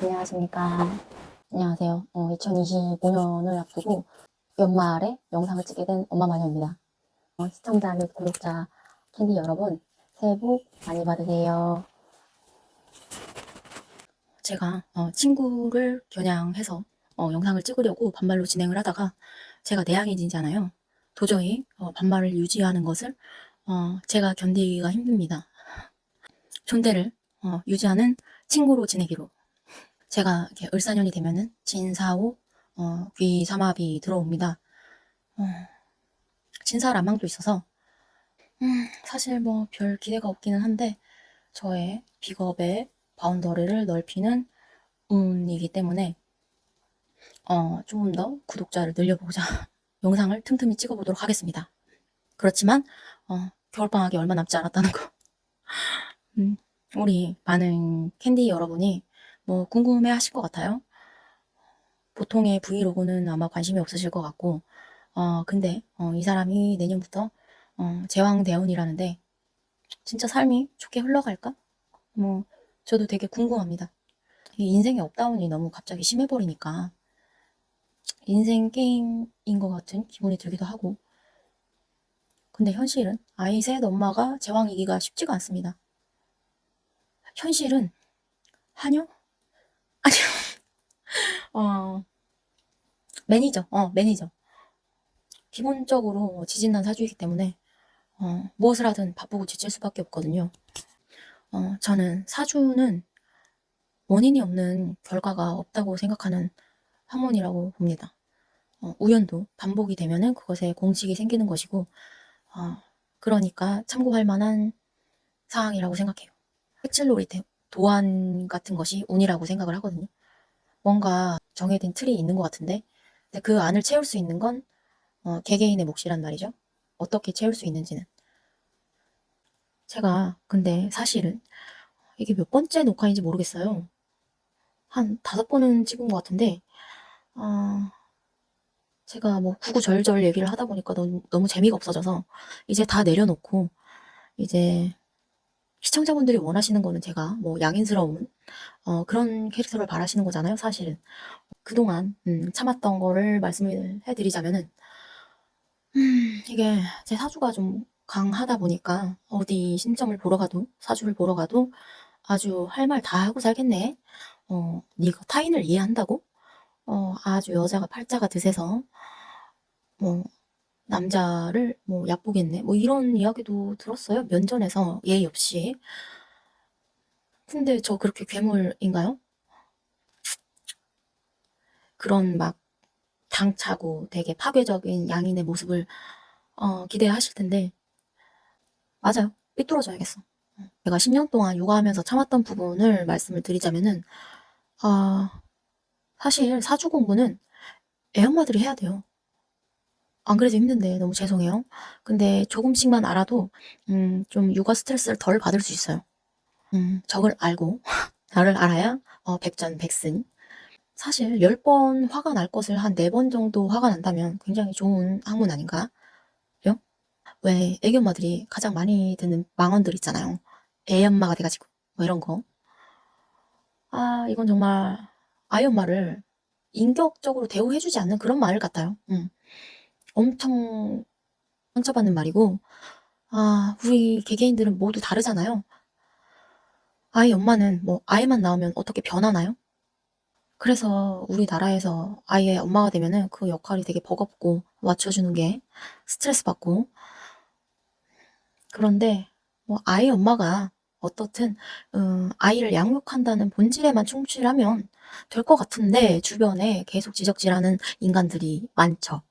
안녕하십니까. 안녕하세요. 2025년을 앞두고 연말에 영상을 찍게 된 엄마마녀입니다. 시청자 및 구독자 캔디 여러분, 새해 복 많이 받으세요. 제가 친구를 겨냥해서 영상을 찍으려고 반말로 진행을 하다가 제가 내향인이잖아요. 도저히 반말을 유지하는 것을 제가 견디기가 힘듭니다. 존대를 유지하는 친구로 지내기로. 제가 이렇게 을사년이 되면은 진사오, 귀삼합이 들어옵니다. 진사람망도 있어서 사실 뭐 별 기대가 없기는 한데 저의 비겁의 바운더리를 넓히는 운이기 때문에 조금 더 구독자를 늘려보자 영상을 틈틈이 찍어보도록 하겠습니다. 그렇지만 겨울방학이 얼마 남지 않았다는 거 우리 많은 캔디 여러분이 뭐 궁금해 하실 것 같아요. 보통의 브이로그는 아마 관심이 없으실 것 같고 근데 이 사람이 내년부터 제왕대운이라는데 진짜 삶이 좋게 흘러갈까? 뭐 저도 되게 궁금합니다. 이 인생의 업다운이 너무 갑자기 심해버리니까 인생 게임인 것 같은 기분이 들기도 하고, 근데 현실은 아이 셋 엄마가 제왕이기가 쉽지가 않습니다. 현실은 한여? 아니요. 매니저. 기본적으로 지진난 사주이기 때문에 무엇을 하든 바쁘고 지칠 수밖에 없거든요. 저는 사주는 원인이 없는 결과가 없다고 생각하는 학문이라고 봅니다. 우연도 반복이 되면은 그것에 공식이 생기는 것이고, 그러니까 참고할 만한 사항이라고 생각해요. 획칠놀이 도안 같은 것이 운이라고 생각을 하거든요. 뭔가 정해진 틀이 있는 것 같은데, 근데 그 안을 채울 수 있는 건 개개인의 몫이란 말이죠. 어떻게 채울 수 있는지는. 제가 근데 사실은 이게 몇 번째 녹화인지 모르겠어요. 한 5번은 찍은 것 같은데 제가 뭐 구구절절 얘기를 하다 보니까 너무 재미가 없어져서 이제 다 내려놓고, 이제 시청자분들이 원하시는 거는 제가 뭐 양인스러운 그런 캐릭터를 바라시는 거잖아요, 사실은. 그동안 참았던 거를 말씀을 해드리자면은 이게 제 사주가 좀 강하다 보니까 어디 신점을 보러 가도, 사주를 보러 가도 아주 할 말 다 하고 살겠네. 네가 타인을 이해한다고? 아주 여자가 팔자가 드세서 뭐 남자를 뭐 얕보겠네, 뭐 이런 이야기도 들었어요, 면전에서 예의 없이. 근데 저 그렇게 괴물인가요? 그런 막 당차고 되게 파괴적인 양인의 모습을 기대하실 텐데, 맞아요. 삐뚤어져야겠어. 제가 10년 동안 육아하면서 참았던 부분을 말씀을 드리자면은 사실 사주 공부는 애엄마들이 해야 돼요. 안 그래도 힘든데 너무 죄송해요. 근데 조금씩만 알아도 좀 육아 스트레스를 덜 받을 수 있어요. 적을 알고 나를 알아야 백전백승. 사실 10번 화가 날 것을 한 4번 정도 화가 난다면 굉장히 좋은 학문 아닌가요? 왜 애기 엄마들이 가장 많이 듣는 망언들 있잖아요. 애 엄마가 돼가지고 뭐 이런 거. 이건 정말 아이 엄마를 인격적으로 대우해주지 않는 그런 말 같아요. 엄청 상처받는 말이고, 우리 개개인들은 모두 다르잖아요. 아이 엄마는 뭐 아이만 낳으면 어떻게 변하나요? 그래서 우리나라에서 아이의 엄마가 되면은 그 역할이 되게 버겁고 맞춰주는 게 스트레스 받고. 그런데 뭐 아이 엄마가 어떻든 아이를 양육한다는 본질에만 충실하면 될 것 같은데, 주변에 계속 지적질하는 인간들이 많죠.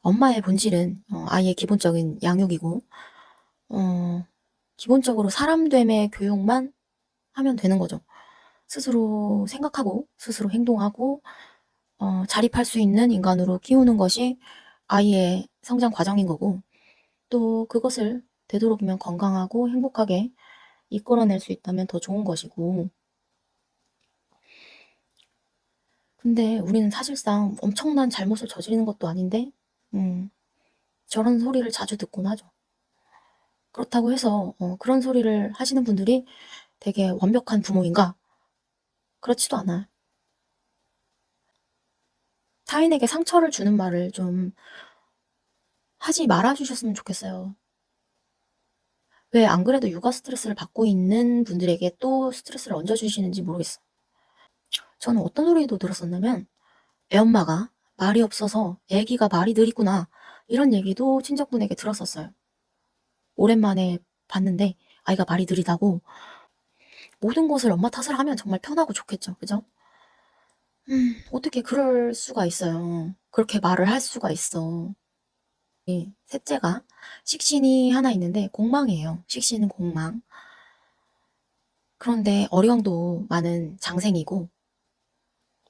엄마의 본질은 아이의 기본적인 양육이고, 기본적으로 사람됨의 교육만 하면 되는 거죠. 스스로 생각하고 스스로 행동하고 자립할 수 있는 인간으로 키우는 것이 아이의 성장 과정인 거고, 또 그것을 되도록이면 건강하고 행복하게 이끌어낼 수 있다면 더 좋은 것이고. 근데 우리는 사실상 엄청난 잘못을 저지르는 것도 아닌데 저런 소리를 자주 듣곤 하죠. 그렇다고 해서 그런 소리를 하시는 분들이 되게 완벽한 부모인가? 그렇지도 않아요. 타인에게 상처를 주는 말을 좀 하지 말아 주셨으면 좋겠어요. 왜 안 그래도 육아 스트레스를 받고 있는 분들에게 또 스트레스를 얹어 주시는지 모르겠어. 저는 어떤 소리도 들었었냐면 애엄마가 말이 없어서 애기가 말이 느리구나 이런 얘기도 친척분에게 들었었어요. 오랜만에 봤는데 아이가 말이 느리다고. 모든 것을 엄마 탓을 하면 정말 편하고 좋겠죠. 그죠? 어떻게 그럴 수가 있어요. 그렇게 말을 할 수가 있어. 셋째가 식신이 하나 있는데 공망이에요. 식신은 공망. 그런데 어려움도 많은 장생이고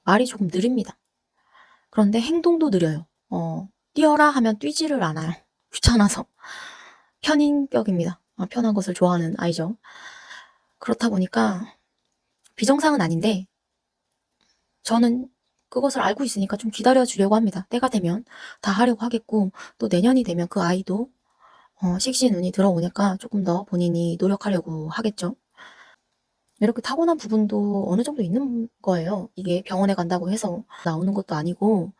말이 조금 느립니다. 그런데 행동도 느려요. 뛰어라 하면 뛰지를 않아요. 귀찮아서. 편인격입니다. 편한 것을 좋아하는 아이죠. 그렇다 보니까 비정상은 아닌데 저는 그것을 알고 있으니까 좀 기다려 주려고 합니다. 때가 되면 다 하려고 하겠고 또 내년이 되면 그 아이도 식신 운이 들어오니까 조금 더 본인이 노력하려고 하겠죠. 이렇게 타고난 부분도 어느 정도 있는 거예요. 이게 병원에 간다고 해서 나오는 것도 아니고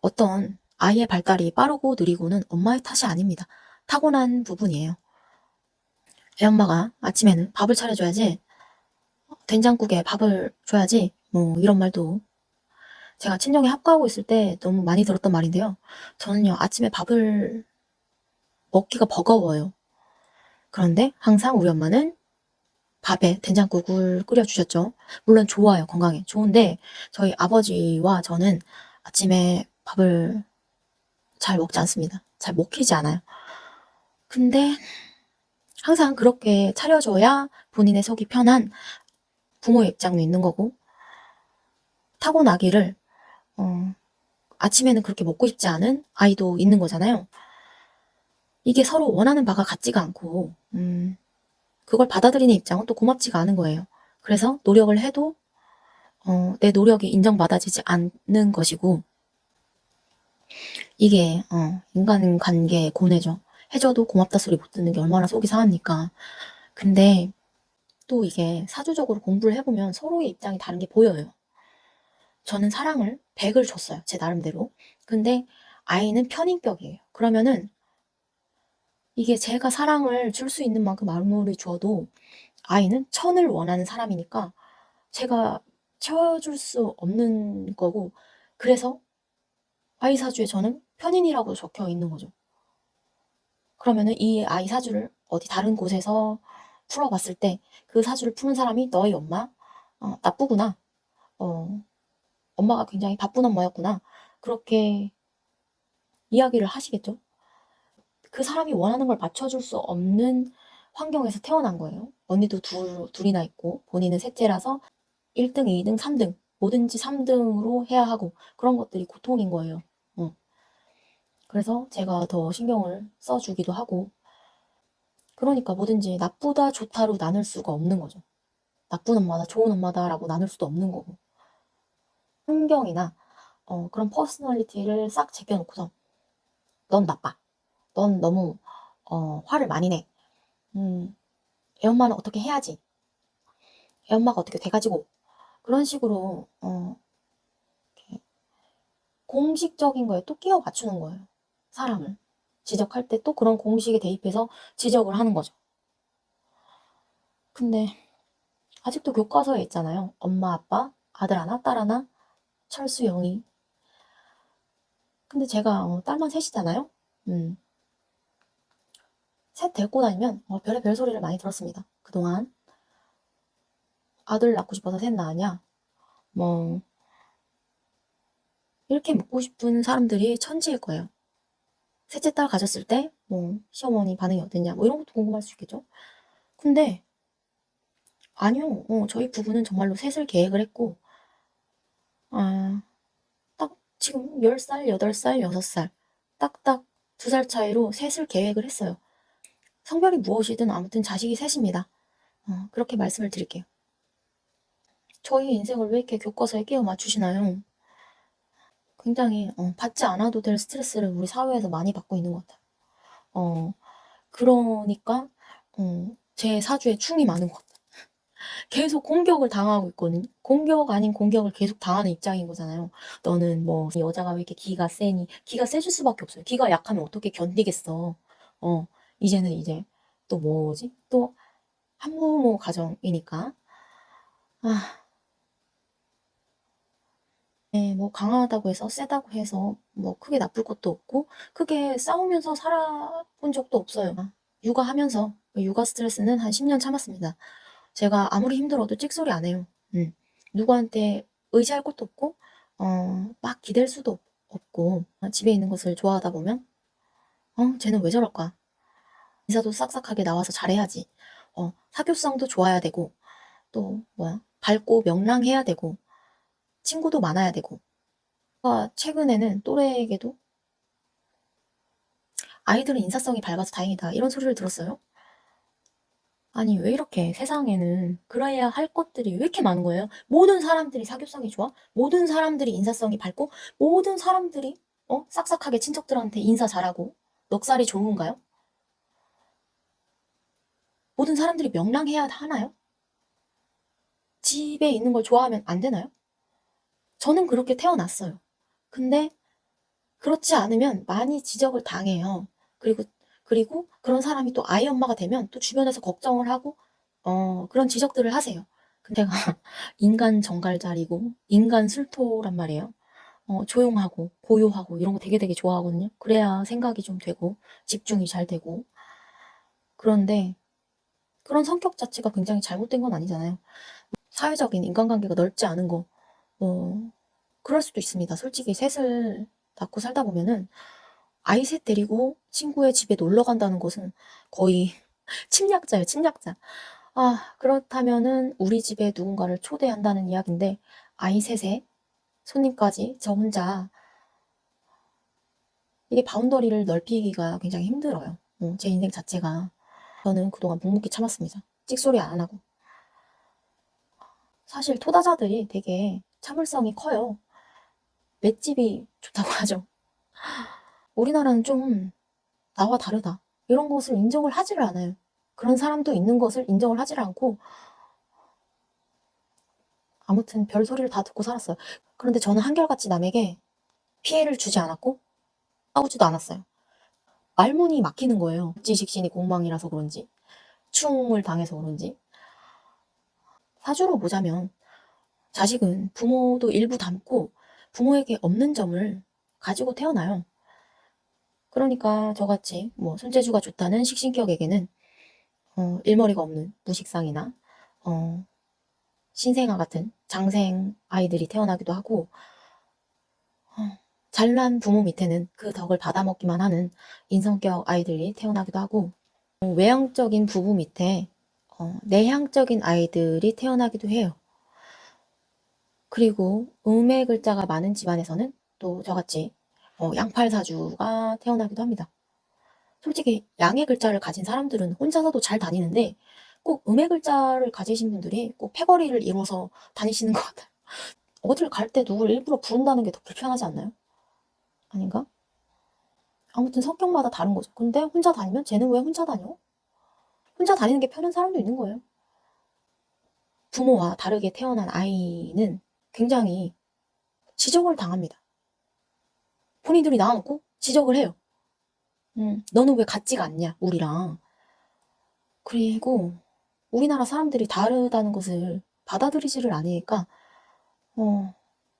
어떤 아이의 발달이 빠르고 느리고는 엄마의 탓이 아닙니다. 타고난 부분이에요. 애엄마가 아침에는 밥을 차려줘야지, 된장국에 밥을 줘야지, 뭐 이런 말도 제가 친정에 학과하고 있을 때 너무 많이 들었던 말인데요. 저는요, 아침에 밥을 먹기가 버거워요. 그런데 항상 우리 엄마는 밥에 된장국을 끓여주셨죠. 물론 좋아요, 건강에. 좋은데 저희 아버지와 저는 아침에 밥을 잘 먹지 않습니다. 잘 먹히지 않아요. 근데 항상 그렇게 차려줘야 본인의 속이 편한 부모의 입장도 있는 거고, 타고나기를 아침에는 그렇게 먹고 싶지 않은 아이도 있는 거잖아요. 이게 서로 원하는 바가 같지가 않고 그걸 받아들이는 입장은 또 고맙지가 않은 거예요. 그래서 노력을 해도 내 노력이 인정받아지지 않는 것이고, 이게 인간관계의 고뇌죠. 해줘도 고맙다 소리 못 듣는 게 얼마나 속이 상합니까. 근데 또 이게 사주적으로 공부를 해보면 서로의 입장이 다른 게 보여요. 저는 사랑을 100을 줬어요. 제 나름대로. 근데 아이는 편인격이에요. 그러면은 이게 제가 사랑을 줄 수 있는 만큼 아무리 줘도 아이는 1000을 원하는 사람이니까 제가 채워줄 수 없는 거고, 그래서 아이 사주에 저는 편인이라고 적혀 있는 거죠. 그러면은 이 아이 사주를 어디 다른 곳에서 풀어봤을 때 그 사주를 푸는 사람이 너희 엄마 나쁘구나. 어, 엄마가 굉장히 바쁜 엄마였구나. 그렇게 이야기를 하시겠죠. 그 사람이 원하는 걸 맞춰줄 수 없는 환경에서 태어난 거예요. 언니도 둘이나 있고 본인은 셋째라서 1등, 2등, 3등 뭐든지 3등으로 해야 하고 그런 것들이 고통인 거예요. 그래서 제가 더 신경을 써주기도 하고, 그러니까 뭐든지 나쁘다 좋다로 나눌 수가 없는 거죠. 나쁜 엄마다 좋은 엄마다라고 나눌 수도 없는 거고, 환경이나 그런 퍼스널리티를 싹 제껴놓고서 넌 나빠, 넌 너무 화를 많이 내, 애엄마는 어떻게 해야지, 애엄마가 어떻게 돼가지고 그런 식으로 이렇게 공식적인 거에 또 끼워 맞추는 거예요. 사람을 지적할 때 또 그런 공식에 대입해서 지적을 하는 거죠. 근데 아직도 교과서에 있잖아요. 엄마, 아빠, 아들 하나, 딸 하나, 철수, 영희. 근데 제가 딸만 셋이잖아요. 셋 데리고 다니면 별의별 소리를 많이 들었습니다. 그동안 아들 낳고 싶어서 셋 낳았냐? 뭐 이렇게 묻고 싶은 사람들이 천지일 거예요. 셋째 딸 가졌을 때 뭐 시어머니 반응이 어땠냐? 뭐 이런 것도 궁금할 수 있겠죠. 근데 아니요. 저희 부부는 정말로 셋을 계획을 했고, 딱 지금 10살, 8살, 6살, 딱딱 2살 차이로 셋을 계획을 했어요. 성별이 무엇이든 아무튼 자식이 셋입니다. 그렇게 말씀을 드릴게요. 저희 인생을 왜 이렇게 교과서에 끼워 맞추시나요? 굉장히 받지 않아도 될 스트레스를 우리 사회에서 많이 받고 있는 것 같아요. 그러니까 제 사주에 충이 많은 것 같아요. 계속 공격을 당하고 있거든. 공격 아닌 공격을 계속 당하는 입장인 거잖아요. 너는 뭐 여자가 왜 이렇게 기가 세니? 기가 세질 수밖에 없어요. 기가 약하면 어떻게 견디겠어. 이제는 이제 또 뭐지? 또 한부모 가정이니까. 아, 네, 뭐 강하다고 해서 세다고 해서 뭐 크게 나쁠 것도 없고 크게 싸우면서 살아본 적도 없어요. 육아하면서 육아 스트레스는 한 10년 참았습니다. 제가 아무리 힘들어도 찍소리 안 해요. 누구한테 의지할 것도 없고 막 기댈 수도 없고 집에 있는 것을 좋아하다 보면 쟤는 왜 저럴까? 인사도 싹싹하게 나와서 잘해야지. 사교성도 좋아야 되고 또 뭐야 밝고 명랑해야 되고 친구도 많아야 되고 최근에는 또래에게도 아이들은 인사성이 밝아서 다행이다 이런 소리를 들었어요. 아니 왜 이렇게 세상에는 그래야 할 것들이 왜 이렇게 많은 거예요? 모든 사람들이 사교성이 좋아? 모든 사람들이 인사성이 밝고 모든 사람들이 싹싹하게 친척들한테 인사 잘하고 넉살이 좋은가요? 모든 사람들이 명랑해야 하나요? 집에 있는 걸 좋아하면 안 되나요? 저는 그렇게 태어났어요. 근데 그렇지 않으면 많이 지적을 당해요. 그리고 그런 사람이 또 아이 엄마가 되면 또 주변에서 걱정을 하고 그런 지적들을 하세요. 근데 제가 인간 정갈자리고 인간 술토란 말이에요. 조용하고 고요하고 이런 거 되게 좋아하거든요. 그래야 생각이 좀 되고 집중이 잘 되고. 그런데 그런 성격 자체가 굉장히 잘못된 건 아니잖아요. 사회적인 인간관계가 넓지 않은 거 그럴 수도 있습니다. 솔직히 셋을 낳고 살다 보면은 아이 셋 데리고 친구의 집에 놀러 간다는 것은 거의 침략자예요, 침략자. 그렇다면은 우리 집에 누군가를 초대한다는 이야기인데 아이 셋에 손님까지 저 혼자 이게 바운더리를 넓히기가 굉장히 힘들어요. 제 인생 자체가. 저는 그동안 묵묵히 참았습니다. 찍소리 안 하고. 사실 토다자들이 되게 참을성이 커요. 맷집이 좋다고 하죠. 우리나라는 좀 나와 다르다. 이런 것을 인정을 하지를 않아요. 그런 사람도 있는 것을 인정을 하지를 않고 아무튼 별소리를 다 듣고 살았어요. 그런데 저는 한결같이 남에게 피해를 주지 않았고 싸우지도 않았어요. 말문이 막히는 거예요. 지식신이 공망이라서 그런지 충을 당해서 그런지. 사주로 보자면 자식은 부모도 일부 닮고 부모에게 없는 점을 가지고 태어나요. 그러니까 저같이 뭐 손재주가 좋다는 식신격에게는 일머리가 없는 무식상이나 신생아 같은 장생 아이들이 태어나기도 하고 잘난 부모 밑에는 그 덕을 받아먹기만 하는 인성격 아이들이 태어나기도 하고 외향적인 부부 밑에 내향적인 아이들이 태어나기도 해요. 그리고 음의 글자가 많은 집안에서는 또 저같이 양팔사주가 태어나기도 합니다. 솔직히 양의 글자를 가진 사람들은 혼자서도 잘 다니는데 꼭 음의 글자를 가지신 분들이 꼭 패거리를 이뤄서 다니시는 것 같아요. 어딜 갈 때 누굴 일부러 부른다는 게 더 불편하지 않나요? 아닌가? 아무튼 성격마다 다른 거죠. 근데 혼자 다니면 쟤는 왜 혼자 다녀? 혼자 다니는 게 편한 사람도 있는 거예요. 부모와 다르게 태어난 아이는 굉장히 지적을 당합니다. 본인들이 낳아놓고 지적을 해요. 너는 왜 같지가 않냐, 우리랑. 그리고 우리나라 사람들이 다르다는 것을 받아들이지를 않으니까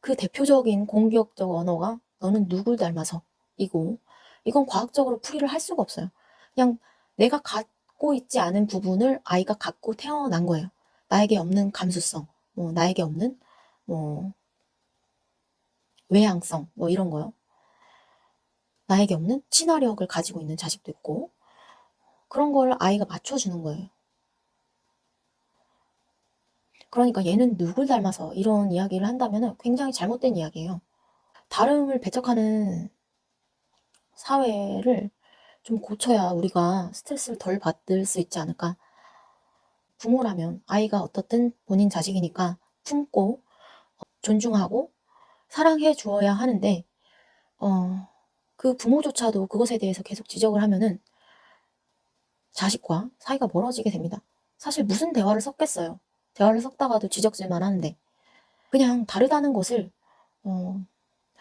그 대표적인 공격적 언어가 너는 누굴 닮아서 이고 이건 과학적으로 풀이를 할 수가 없어요. 그냥 내가 갖고 있지 않은 부분을 아이가 갖고 태어난 거예요. 나에게 없는 감수성, 나에게 없는 뭐 외향성, 뭐 이런 거요. 나에게 없는 친화력을 가지고 있는 자식도 있고 그런 걸 아이가 맞춰주는 거예요. 그러니까 얘는 누굴 닮아서 이런 이야기를 한다면 굉장히 잘못된 이야기예요. 다름을 배척하는 사회를 좀 고쳐야 우리가 스트레스를 덜 받을 수 있지 않을까. 부모라면 아이가 어떻든 본인 자식이니까 품고 존중하고 사랑해 주어야 하는데 그 부모조차도 그것에 대해서 계속 지적을 하면은 자식과 사이가 멀어지게 됩니다. 사실 무슨 대화를 섞겠어요. 대화를 섞다가도 지적질만 하는데 그냥 다르다는 것을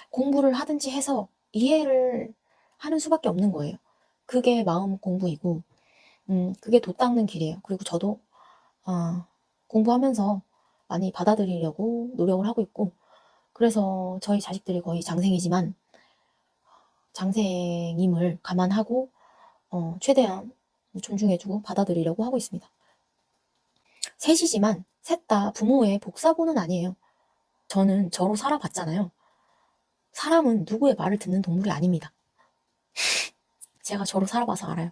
공부를 하든지 해서 이해를 하는 수밖에 없는 거예요. 그게 마음 공부이고 그게 돛 닦는 길이에요. 그리고 저도 공부하면서 많이 받아들이려고 노력을 하고 있고, 그래서 저희 자식들이 거의 장생이지만 장생임을 감안하고 최대한 존중해주고 받아들이려고 하고 있습니다. 셋이지만 셋 다 부모의 복사본은 아니에요. 저는 저로 살아봤잖아요. 사람은 누구의 말을 듣는 동물이 아닙니다. 제가 저로 살아봐서 알아요.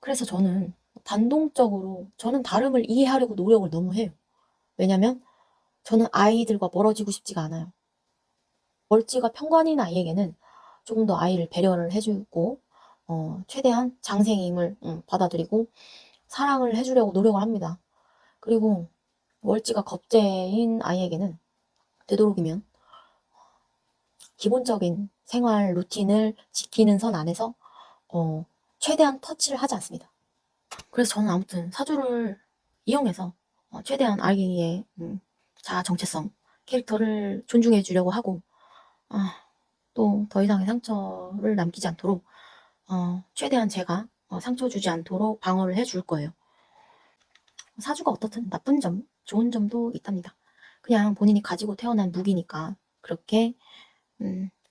그래서 저는 반동적으로 저는 다름을 이해하려고 노력을 너무 해요. 왜냐면 저는 아이들과 멀어지고 싶지가 않아요. 멀찌가 편관인 아이에게는 조금 더 아이를 배려를 해주고 최대한 장생임을 받아들이고 사랑을 해주려고 노력을 합니다. 그리고 멀찌가 겁재인 아이에게는 되도록이면 기본적인 생활 루틴을 지키는 선 안에서 최대한 터치를 하지 않습니다. 그래서 저는 아무튼 사주를 이용해서 최대한 아이의 자아 정체성, 캐릭터를 존중해 주려고 하고 또 더 이상의 상처를 남기지 않도록 최대한 제가 상처 주지 않도록 방어를 해줄 거예요. 사주가 어떻든 나쁜 점, 좋은 점도 있답니다. 그냥 본인이 가지고 태어난 무기니까 그렇게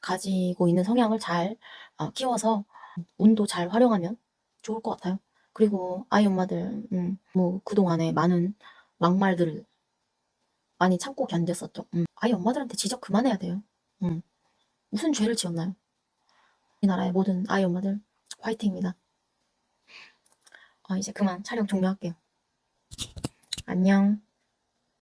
가지고 있는 성향을 잘 키워서 운도 잘 활용하면 좋을 것 같아요. 그리고 아이 엄마들 뭐 그동안에 많은 막말들을 많이 참고 견뎠었죠. 아이 엄마들한테 지적 그만해야 돼요. 무슨 죄를 지었나요? 우리나라의 모든 아이 엄마들 화이팅입니다. 이제 그만 촬영 종료할게요. 안녕.